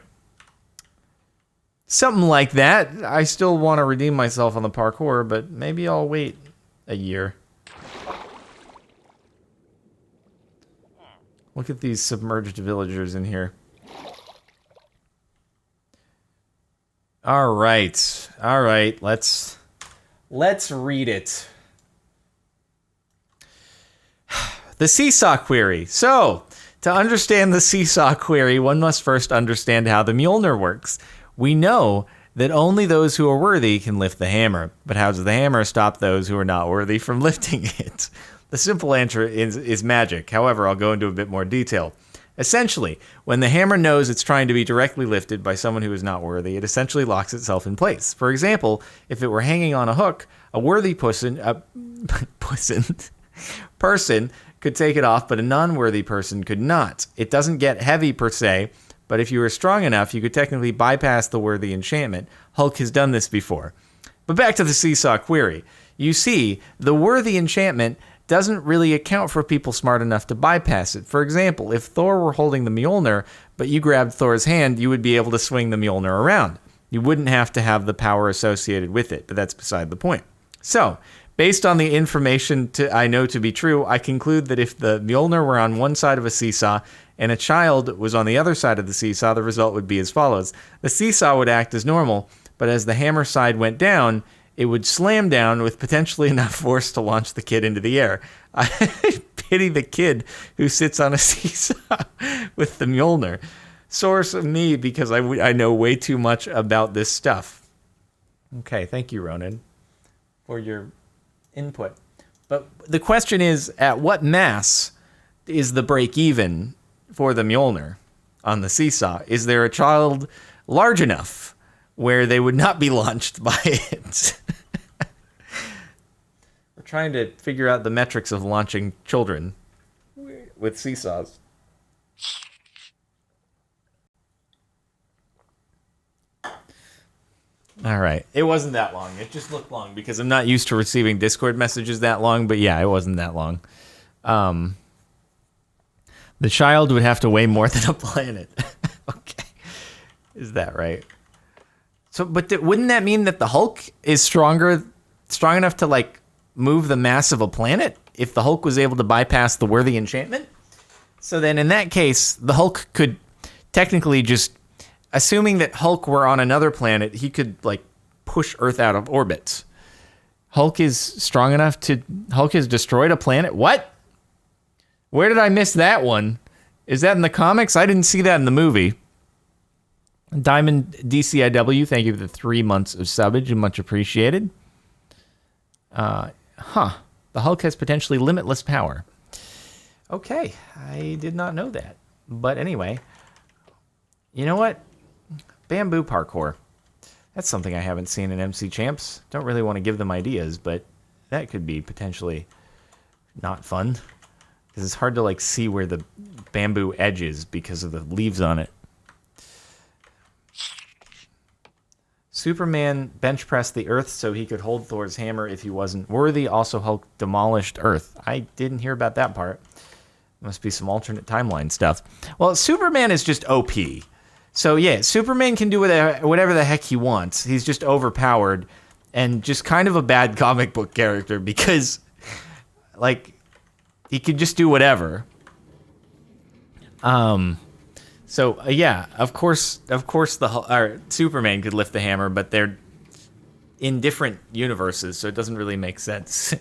Something like that. I still want to redeem myself on the parkour, but maybe I'll wait a year. Look at these submerged villagers in here. All right, let's read it. The seesaw query. So, to understand the seesaw query, one must first understand how the Mjolnir works. We know that only those who are worthy can lift the hammer, but how does the hammer stop those who are not worthy from lifting it? The simple answer is magic. However, I'll go into a bit more detail. Essentially, when the hammer knows it's trying to be directly lifted by someone who is not worthy, it essentially locks itself in place. For example, if it were hanging on a hook, a worthy person could take it off, but a non-worthy person could not. It doesn't get heavy per se, But if you were strong enough, you could technically bypass the worthy enchantment. Hulk has done this before. But back to the seesaw query. You see, the worthy enchantment doesn't really account for people smart enough to bypass it. For example, if Thor were holding the Mjolnir, but you grabbed Thor's hand, you would be able to swing the Mjolnir around. You wouldn't have to have the power associated with it, but that's beside the point. So, based on the information I know to be true, I conclude that if the Mjolnir were on one side of a seesaw and a child was on the other side of the seesaw, the result would be as follows. The seesaw would act as normal, but as the hammer side went down, it would slam down with potentially enough force to launch the kid into the air. I pity the kid who sits on a seesaw with the Mjolnir. Source of me, because I know way too much about this stuff. Okay, thank you, Ronan, for your input. But the question is, at what mass is the break even for the Mjolnir on the seesaw? Is there a child large enough where they would not be launched by it? We're trying to figure out the metrics of launching children with seesaws. All right. It wasn't that long. It just looked long because I'm not used to receiving Discord messages that long, but yeah, it wasn't that long. The child would have to weigh more than a planet. Okay. Is that right? So, but wouldn't that mean that the Hulk is strong enough to, like, move the mass of a planet if the Hulk was able to bypass the worthy enchantment? So then in that case, the Hulk could technically just, assuming that Hulk were on another planet, he could, like, push Earth out of orbit. Hulk has destroyed a planet? What? Where did I miss that one? Is that in the comics? I didn't see that in the movie. Diamond DCIW, thank you for the 3 months of subbage, much appreciated. The Hulk has potentially limitless power. Okay, I did not know that. But anyway, you know what? Bamboo parkour. That's something I haven't seen in MC Champs. Don't really want to give them ideas, but that could be potentially not fun. Because it's hard to, like, see where the bamboo edge is because of the leaves on it. Superman bench pressed the Earth so he could hold Thor's hammer if he wasn't worthy. Also, Hulk demolished Earth. I didn't hear about that part. Must be some alternate timeline stuff. Well, Superman is just OP. So, yeah, Superman can do whatever the heck he wants. He's just overpowered and just kind of a bad comic book character because, like, he could just do whatever. So, yeah, of course, Superman could lift the hammer, but they're in different universes, so it doesn't really make sense.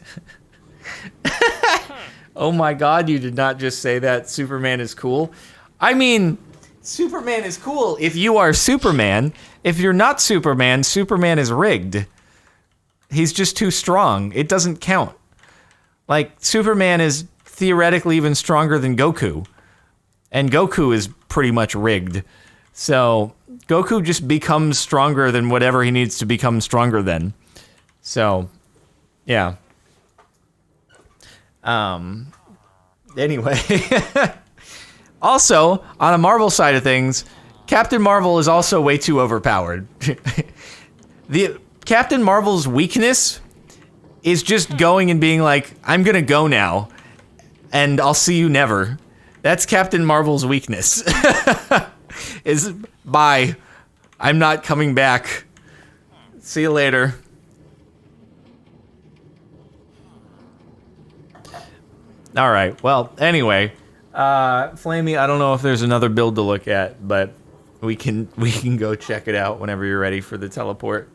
Oh my God, you did not just say that Superman is cool. I mean, Superman is cool if you are Superman. If you're not Superman, Superman is rigged. He's just too strong. It doesn't count. Like, Superman is theoretically even stronger than Goku. And Goku is pretty much rigged. So Goku just becomes stronger than whatever he needs to become stronger than. So, yeah. Anyway. Also, on a Marvel side of things, Captain Marvel is also way too overpowered. The Captain Marvel's weakness is just going and being like, I'm gonna go now, and I'll see you never. That's Captain Marvel's weakness. Is bye. I'm not coming back. See you later. All right. Well, anyway, Flamey, I don't know if there's another build to look at, but we can go check it out whenever you're ready for the teleport.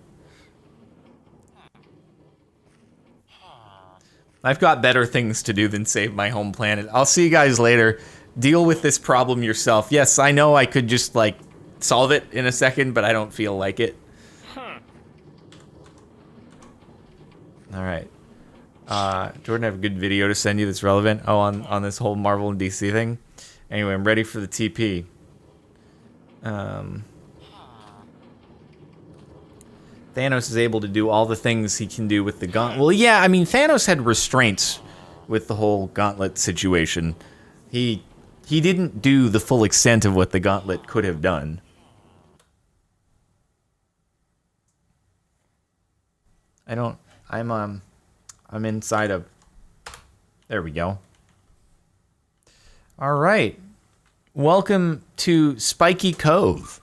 I've got better things to do than save my home planet. I'll see you guys later. Deal with this problem yourself. Yes, I know I could just, like, solve it in a second, but I don't feel like it. All right. Jordan, I have a good video to send you that's relevant. Oh, on this whole Marvel and DC thing. Anyway, I'm ready for the TP. Thanos is able to do all the things he can do with the gauntlet. Well, yeah, I mean, Thanos had restraints with the whole gauntlet situation. He he didn't do the full extent of what the gauntlet could have done. I'm inside of... There we go. All right. Welcome to Spiky Cove.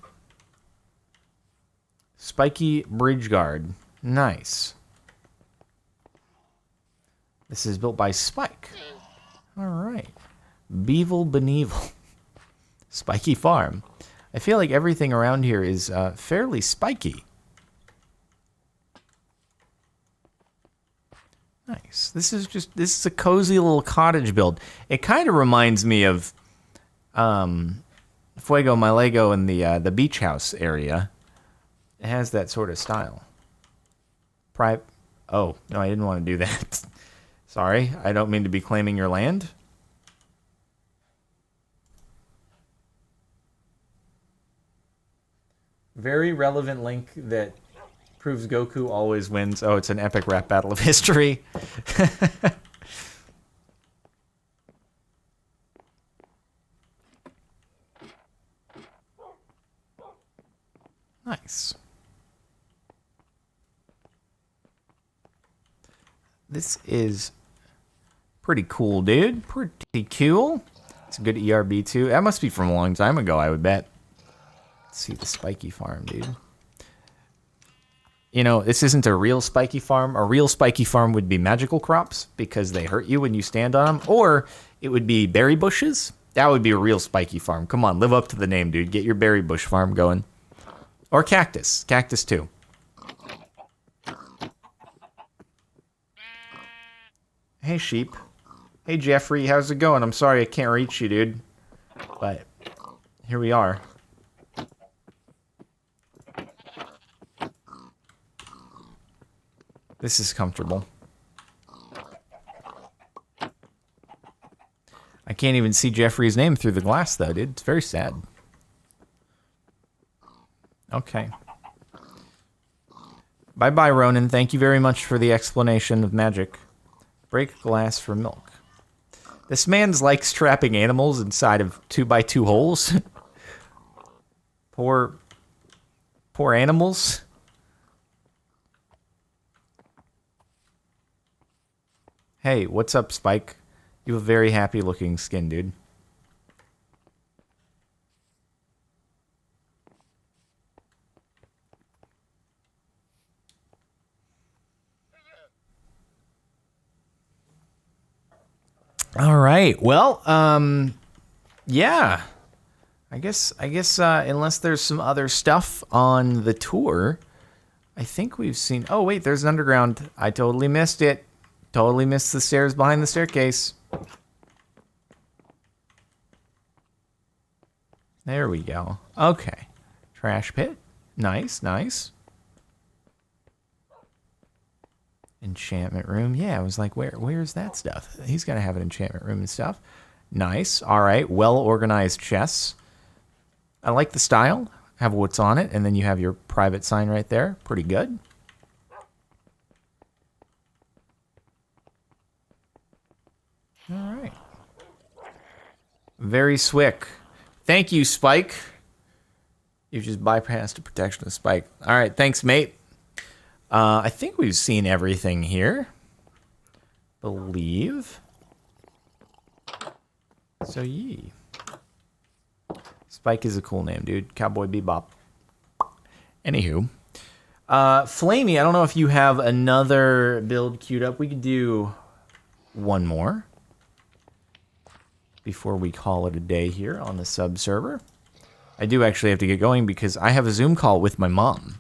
Spiky Bridge Guard. Nice. This is built by Spike. All right. Beevil Beneevil. Spiky Farm. I feel like everything around here is fairly spiky. Nice. This is a cozy little cottage build. It kind of reminds me of Fuego My Lego in the beach house area. It has that sort of style. Oh, no, I didn't want to do that. Sorry, I don't mean to be claiming your land. Very relevant link that proves Goku always wins. Oh, it's an epic rap battle of history. Nice. This is pretty cool, dude. Pretty cool. It's a good ERB too. That must be from a long time ago, I would bet. Let's see the Spiky Farm, dude. You know, this isn't a real Spiky Farm. A real Spiky Farm would be magical crops because they hurt you when you stand on them. Or it would be berry bushes. That would be a real Spiky Farm. Come on, live up to the name, dude. Get your berry bush farm going. Or cactus. Cactus too. Hey, sheep. Hey, Jeffrey. How's it going? I'm sorry I can't reach you, dude. But here we are. This is comfortable. I can't even see Jeffrey's name through the glass, though, dude. It's very sad. Okay. Bye-bye, Ronan. Thank you very much for the explanation of magic. Break glass for milk. This man's like trapping animals inside of 2x2 holes. Poor animals. Hey, what's up, Spike? You have a very happy looking skin, dude. All right. Well, yeah. I guess unless there's some other stuff on the tour, I think we've seen... Oh, wait, there's an underground. I totally missed it. Totally missed the stairs behind the staircase. There we go. Okay. Trash pit. Nice, nice. Enchantment room. Yeah, I was like, where's that stuff? He's got to have an enchantment room and stuff. Nice. All right. Well-organized chests. I like the style. Have what's on it, and then you have your private sign right there. Pretty good. All right. Very swick. Thank you, Spike. You just bypassed the protection of Spike. All right. Thanks, mate. I think we've seen everything here. Believe. So, yee. Spike is a cool name, dude. Cowboy Bebop. Anywho. Flamey, I don't know if you have another build queued up. We could do one more before we call it a day here on the sub server. I do actually have to get going because I have a Zoom call with my mom.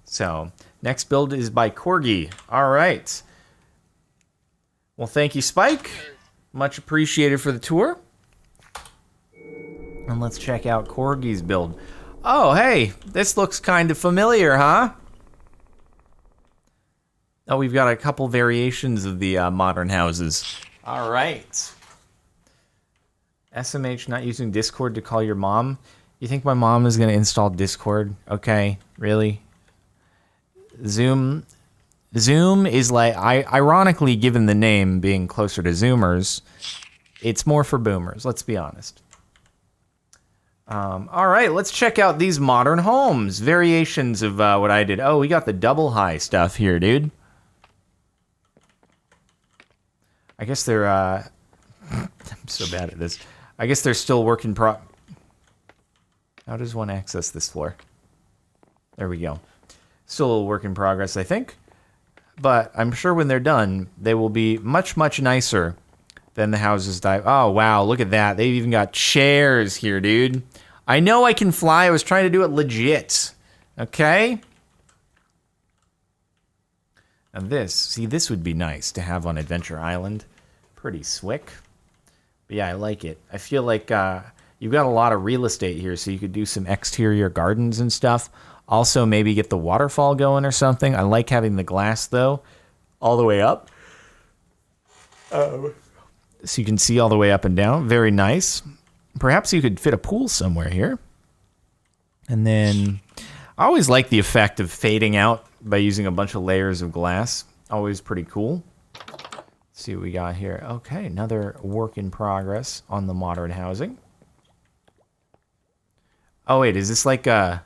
So, next build is by Corgi. All right. Well, thank you, Spike. Much appreciated for the tour. And let's check out Corgi's build. Oh, hey, this looks kind of familiar, huh? Oh, we've got a couple variations of the modern houses. All right. SMH not using Discord to call your mom. You think my mom is going to install Discord? Okay, really? Zoom is like, ironically, given the name being closer to Zoomers, It's more for boomers, let's be honest. All right, let's check out these modern homes. Variations of what I did. Oh, we got the double high stuff here, dude. I guess they're... I'm so bad at this. I guess they're still work in How does one access this floor? There we go. Still a work in progress, I think. But I'm sure when they're done, they will be much, much nicer than the houses dive. Oh, wow, look at that. They've even got chairs here, dude. I know I can fly. I was trying to do it legit. Okay? And this would be nice to have on Adventure Island. Pretty slick. But yeah, I like it. I feel like you've got a lot of real estate here, so you could do some exterior gardens and stuff. Also, maybe get the waterfall going or something. I like having the glass, though, all the way up. So you can see all the way up and down. Very nice. Perhaps you could fit a pool somewhere here. And then I always like the effect of fading out by using a bunch of layers of glass. Always pretty cool. Let's see what we got here. Okay, another work in progress on the modern housing. Oh, wait, is this like a...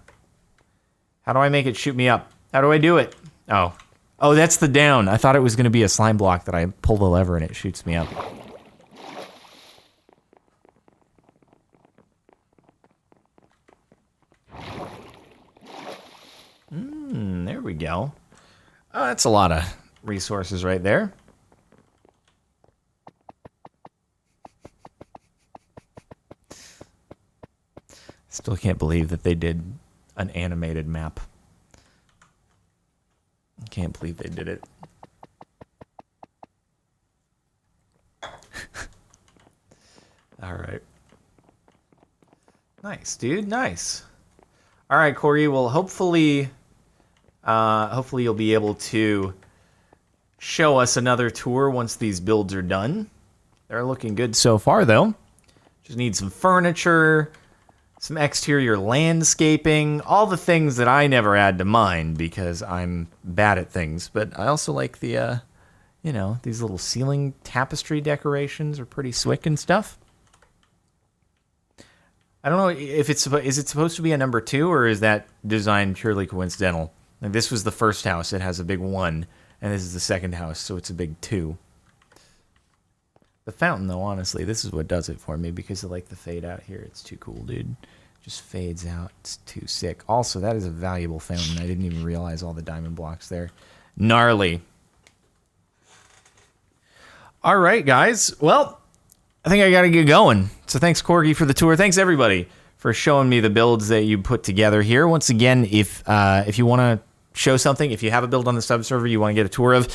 How do I make it shoot me up? How do I do it? Oh. Oh, that's the down. I thought it was going to be a slime block that I pull the lever and it shoots me up. There we go. Oh, that's a lot of resources right there. Still can't believe that they did an animated map. Can't believe they did it. All right. Nice, dude. Nice. All right, Corgi. Well, hopefully you'll be able to show us another tour once these builds are done. They're looking good so far, though. Just need some furniture, some exterior landscaping, all the things that I never add to mine because I'm bad at things. But I also like the, these little ceiling tapestry decorations are pretty slick and stuff. I don't know if is it supposed to be a number 2 or is that design purely coincidental? Like this was the first house. It has a big 1, and this is the second house, so it's a big 2. The fountain, though, honestly, this is what does it for me because I like the fade out here. It's too cool, dude. Just fades out. It's too sick. Also, that is a valuable fountain. I didn't even realize all the diamond blocks there. Gnarly. All right, guys. Well, I think I got to get going. So thanks, Corgi, for the tour. Thanks, everybody, for showing me the builds that you put together here. Once again, if you want to show something, if you have a build on the sub-server you want to get a tour of,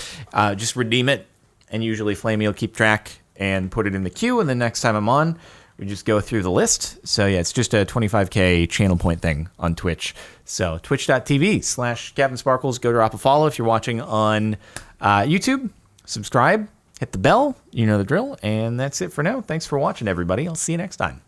just redeem it, and usually Flamey will keep track and put it in the queue, and the next time I'm on, we just go through the list. So yeah, it's just a 25K channel point thing on Twitch. So twitch.tv/CaptainSparklez. Go drop a follow if you're watching on YouTube. Subscribe, hit the bell, you know the drill, and that's it for now. Thanks for watching, everybody. I'll see you next time.